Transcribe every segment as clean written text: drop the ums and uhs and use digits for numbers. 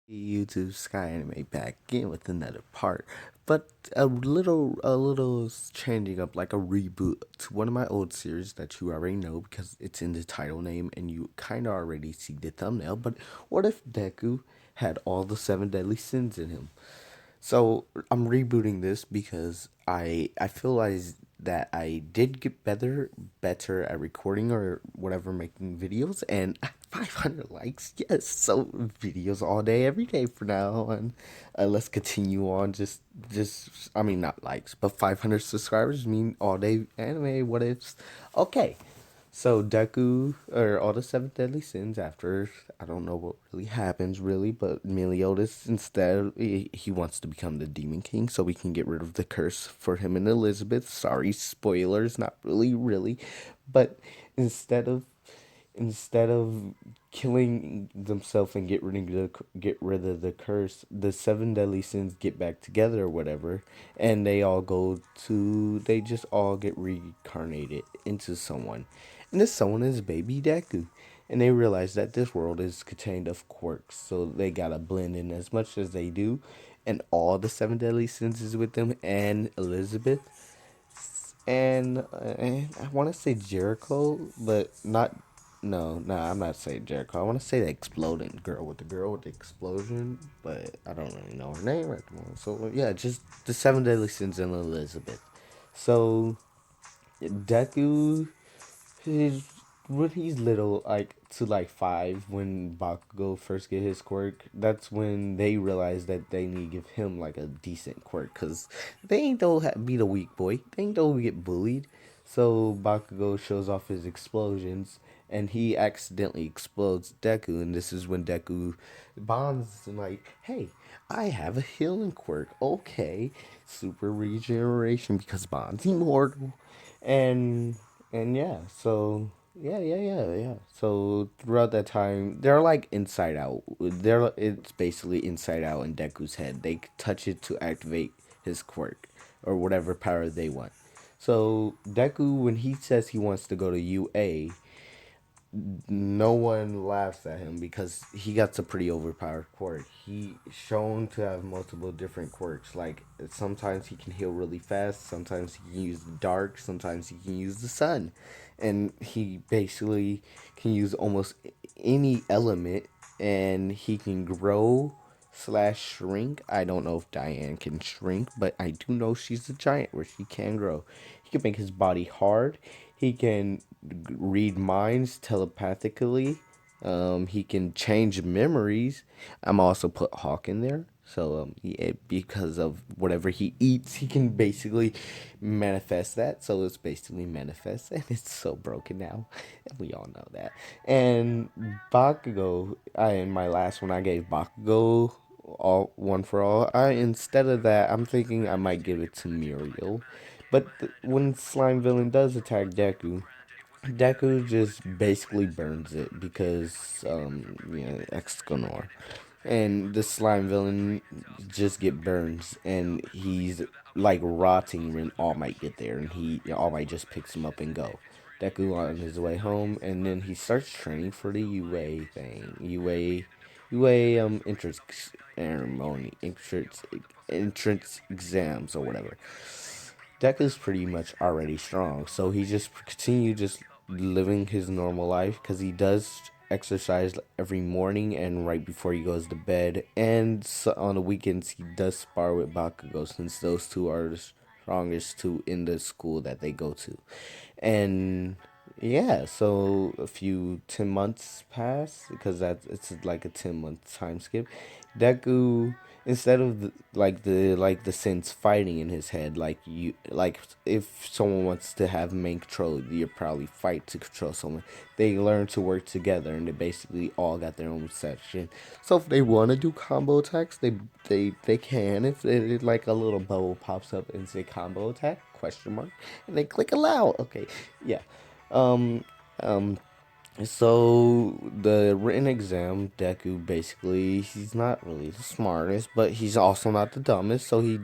YouTube Sky Anime back in with another part, but a little changing up, like a reboot to one of my old series that you already know because it's in the title name and you kind of already see the thumbnail. But what if Deku had all the seven deadly sins in him? So I'm rebooting this because I feel like that I did get better at recording or whatever, making videos, and 500 likes, yes. So videos all day every day for now, and let's continue on. Just I mean, not likes, but 500 subscribers mean all day anime. What ifs? Okay. So Deku, or all the seven deadly sins. After, I don't know what really happens, really, but Meliodas instead, he wants to become the Demon King, so we can get rid of the curse for him and Elizabeth. Sorry, spoilers, not really, but instead of instead of killing themselves and get rid of the curse, the seven deadly sins get back together or whatever, and they just all get reincarnated into someone, and this someone is baby Deku. And they realize that this world is contained of quirks, so they gotta blend in as much as they do. And all the seven deadly sins is with them, and Elizabeth, and I want to say Jericho, but not. No, no, I'm not saying Jericho. I want to say the exploding girl with the explosion, but I don't really know her name right now. So yeah, just the seven deadly sins and Elizabeth. So Deku, his when he's little, like to like 5, when Bakugo first get his quirk, that's when they realize that they need to give him like a decent quirk, cause they ain't though be the weak boy. They ain't though get bullied. So Bakugo shows off his explosions, and he accidentally explodes Deku, and this is when Deku bonds and like, hey, I have a healing quirk. Okay, super regeneration because Bond's immortal, and and yeah, so yeah. So throughout that time, they're like inside out. It's basically inside out in Deku's head. They touch it to activate his quirk or whatever power they want. So Deku, when he says he wants to go to UA, no one laughs at him because he got a pretty overpowered quirk. He shown to have multiple different quirks. Like sometimes he can heal really fast, sometimes he can use the dark, sometimes he can use the sun, and he basically can use almost any element. And he can grow slash shrink. I don't know if Diane can shrink, but I do know she's a giant where she can grow. He can make his body hard. He can read minds telepathically. He can change memories. I'm also put Hawk in there. So because of whatever he eats, he can basically manifest that. So it's basically manifest, and it's so broken now, and we all know that. And Bakugo, in my last one, I gave Bakugo all one for all. I Instead of that, I'm thinking I might give it to Muriel. But when Slime Villain does attack Deku, Deku just basically burns it because Exconor. And the slime villain just get burns, and he's like rotting when All Might get there, and All Might just picks him up and go. Deku on his way home, and then he starts training for the UA thing. UA entrance ceremony, entrance exams or whatever. Deku's pretty much already strong, so he just continue just living his normal life because he does exercise every morning and right before he goes to bed, and so on the weekends he does spar with Bakugo since those two are the strongest two in the school that they go to, and yeah, so a few 10 months pass because it's like a 10 month time skip. Deku, instead of the sense fighting in his head, like if someone wants to have main control, you probably fight to control someone. They learn to work together, and they basically all got their own section. So if they want to do combo attacks, they can. If like a little bubble pops up and say combo attack question mark, and they click allow. Okay, yeah. Um, um, so the written exam, Deku basically, he's not really the smartest, but he's also not the dumbest. So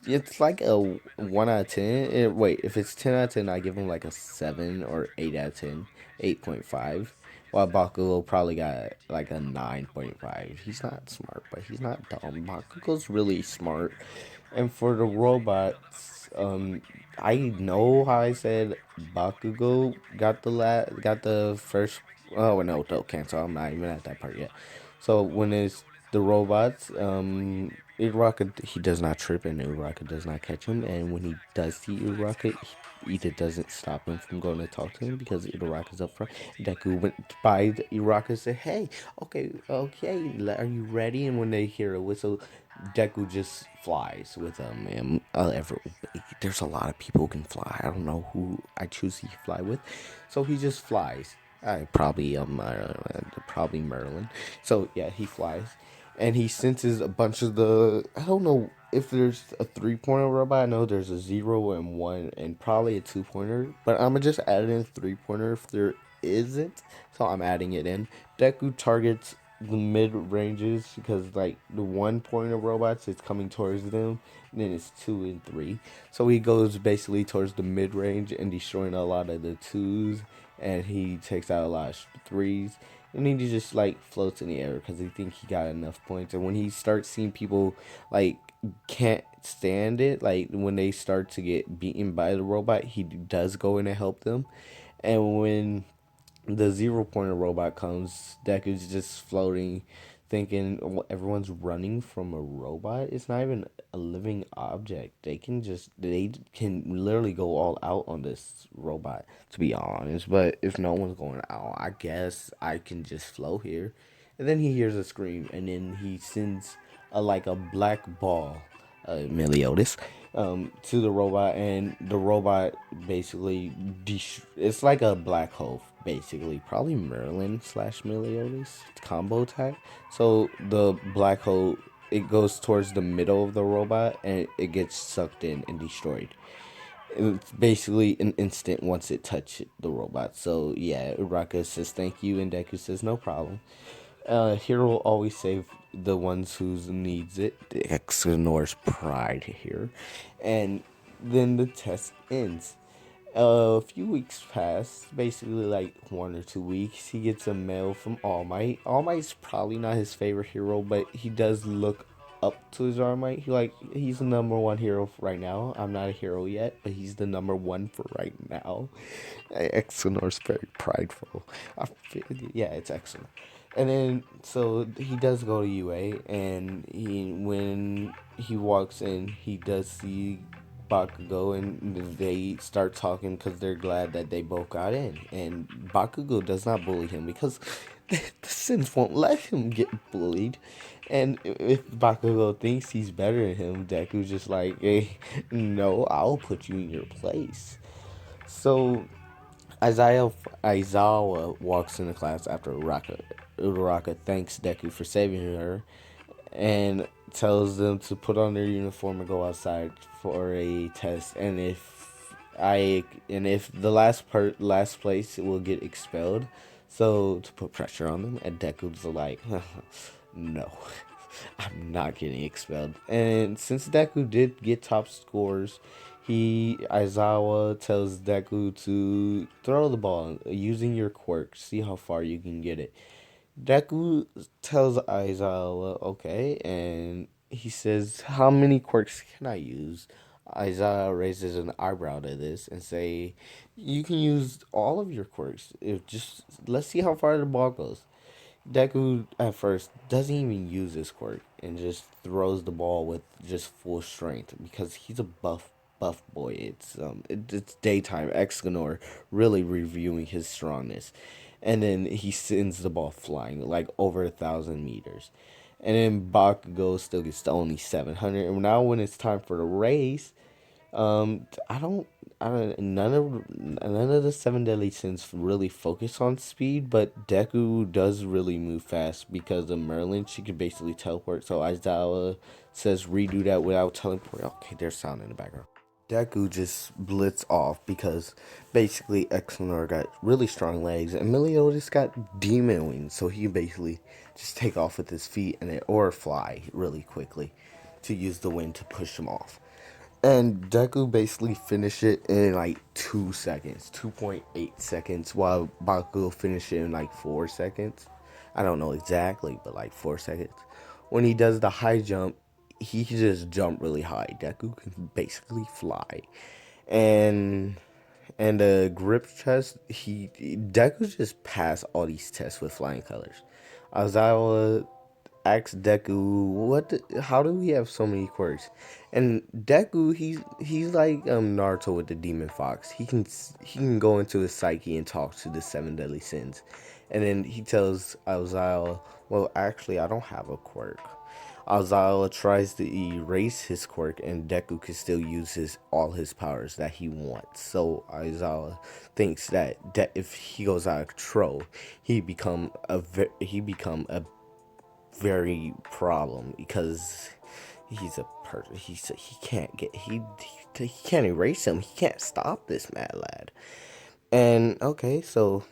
it's like a 1 out of 10. Wait, if it's 10 out of 10, I give him like a 7 or 8 out of 10, 8.5. while Bakugo probably got like a 9.5. He's not smart, but he's not dumb. Bakugo's really smart. And for the robots, I know how I said Bakugo got the first. Oh no, don't cancel. I'm not even at that part yet. So when it's the robots, Uraka he does not trip and Uraka does not catch him. And when he does see Uraka, Ida doesn't stop him from going to talk to him because Uraka's up front. Deku went by Uraka and said, "Hey, okay, okay, are you ready?" And when they hear a whistle, Deku just flies with them. And there's a lot of people who can fly. I don't know who I choose to fly with, so he just flies. Probably Merlin. So yeah, he flies, and he senses a bunch of the. I don't know if there's a 3-pointer robot. I know there's a 0 and 1, and probably a 2-pointer. But I'm gonna just add in a 3-pointer if there isn't. So I'm adding it in. Deku targets the mid ranges because like the 1-pointer robots is coming towards them, and then it's 2 and 3. So he goes basically towards the mid range and destroying a lot of the 2s, and he takes out a lot of 3s. And then he just like floats in the air because he thinks he got enough points. And when he starts seeing people like can't stand it, like when they start to get beaten by the robot, he does go in and help them. And when the 0-pointer robot comes, Deku's just floating, thinking everyone's running from a robot. It's not even a living object. They can literally go all out on this robot, to be honest. But if no one's going out, I guess I can just float here. And then he hears a scream, and then he sends a black ball, Meliodas, to the robot, and the robot basically it's like a black hole, basically, probably Merlin slash Meliodas combo attack. So the black hole, it goes towards the middle of the robot, and it gets sucked in and destroyed. It's basically an instant once it touched the robot. So yeah, Uraka says thank you, and Deku says no problem. Hero will always save the ones who needs it. Exonor's pride here. And then the test ends. A few weeks pass, basically like 1 or 2 weeks. He gets a mail from All Might. All Might's probably not his favorite hero, but he does look up to his All Might. He's the number one hero right now. I'm not a hero yet, but he's the number one for right now. Exonor's very prideful. Yeah, it's Exonor. And then so he does go to UA, and when he walks in, he does see Bakugo, and they start talking because they're glad that they both got in. And Bakugo does not bully him because the Sins won't let him get bullied. And if Bakugo thinks he's better than him, Deku's just like, hey, no, I'll put you in your place. So Aizawa walks into class after Uraka thanks Deku for saving her, and tells them to put on their uniform and go outside for a test. And if the last place will get expelled, so to put pressure on them. And Deku's like, no, I'm not getting expelled. And since Deku did get top scores, Aizawa tells Deku to throw the ball using your quirk. See how far you can get it. Deku tells Aizawa, okay, and he says, how many quirks can I use? Aizawa raises an eyebrow to this and say, you can use all of your quirks. If just let's see how far the ball goes. Deku at first doesn't even use his quirk and just throws the ball with just full strength because he's a buff boy. It's daytime. Excanor really reviewing his strongness, and then he sends the ball flying like over 1,000 meters, and then Bakugo still gets to only 700. And now when it's time for the race, I don't. None of the seven deadly sins really focus on speed, but Deku does really move fast because of Merlin. She could basically teleport. So Aizawa says redo that without teleporting. Okay, there's sound in the background. Deku just blitz off because basically Exonor got really strong legs and Meliodas got demon wings, so he can basically just take off with his feet or fly really quickly to use the wind to push him off. And Deku basically finished it in like 2 seconds, 2.8 seconds, while Bakugo finished it in like 4 seconds. I don't know exactly, but like 4 seconds. When he does the high jump, he can just jump really high. Deku can basically fly. And the grip test, Deku just passed all these tests with flying colors. Aizawa asked Deku, how do we have so many quirks? And Deku, he's like Naruto with the demon fox. He can go into his psyche and talk to the seven deadly sins. And then he tells Aizawa, well, actually, I don't have a quirk. Aizawa tries to erase his quirk, and Deku can still use all his powers that he wants. So Aizawa thinks that if he goes out of control, he become a very problem, because he's a person. He can't get he can't erase him. He can't stop this mad lad. And okay, so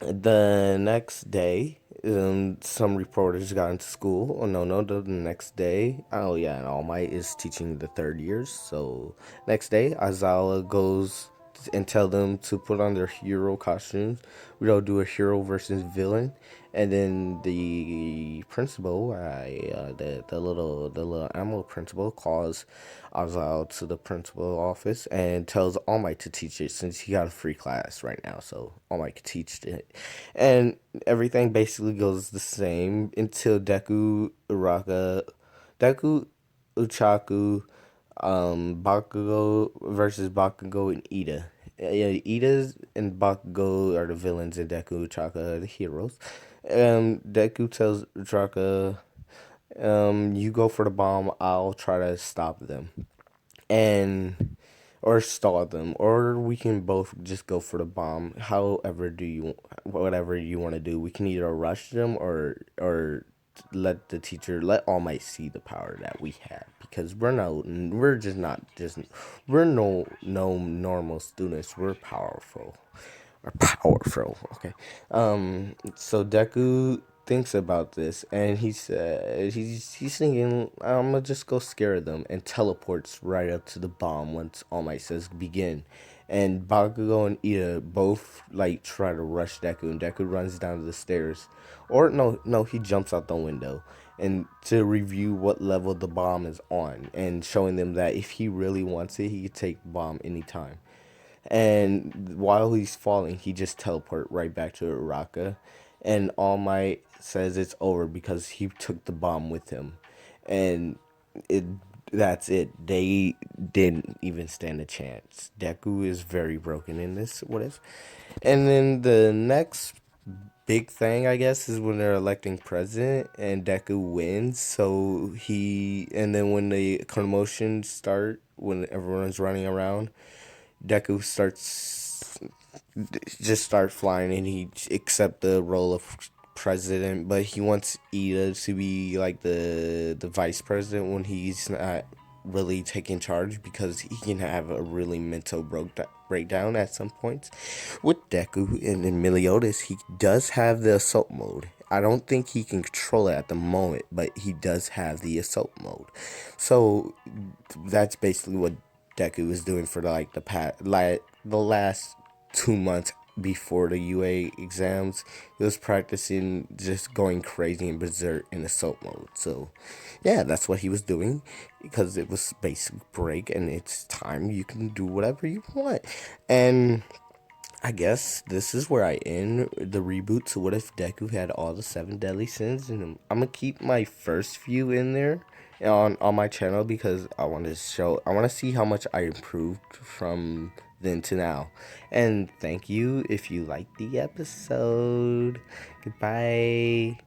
the next day, some reporters got into school. Oh no, the next day. Oh yeah, and All Might is teaching the third years. So next day, Aizawa goes and tell them to put on their hero costumes. We'll do a hero versus villain, and then the principal, the little animal principal, calls Aizawa to the principal office and tells All Might to teach it, since he got a free class right now. So All Might could teach it, and everything basically goes the same until Deku, Uchaku, Bakugo versus Bakugo and Ida. Yeah, Ida's and Bakugo are the villains, and Deku, Uchaka are the heroes. Deku tells Uchaka, you go for the bomb, I'll try to stop them. And or stall them, or we can both just go for the bomb. However, whatever you want to do. We can either rush them, or let All Might see the power that we have, because we're no normal students. We're powerful. Are powerful. Okay. So Deku thinks about this, and he said he's thinking, I'm gonna just go scare them, and teleports right up to the bomb once All Might says begin. And Bakugo and Ida both like try to rush Deku, and Deku runs down the stairs, or no, he jumps out the window, and to review what level the bomb is on, and showing them that if he really wants it, he can take the bomb anytime. And while he's falling, he just teleport right back to Uraka. And All Might says it's over because he took the bomb with him. And it that's it. They didn't even stand a chance. Deku is very broken in this. What if? And then the next big thing, I guess, is when they're electing president and Deku wins. And then when the commotions start, when everyone's running around, Deku start flying, and he accept the role of president, but he wants Ida to be like the vice president when he's not really taking charge, because he can have a really mental breakdown at some points. With Deku and Meliodas, he does have the assault mode. I don't think he can control it at the moment, but he does have the assault mode. So that's basically what Deku was doing for the last 2 months before the UA exams. He was practicing just going crazy and berserk in assault mode. So yeah, that's what he was doing, because it was basic break and it's time. You can do whatever you want. And I guess this is where I end the reboot. So what if Deku had all the seven deadly sins? And I'm gonna keep my first few in there on my channel, because I want to see how much I improved from then to now. And thank you if you liked the episode. Goodbye.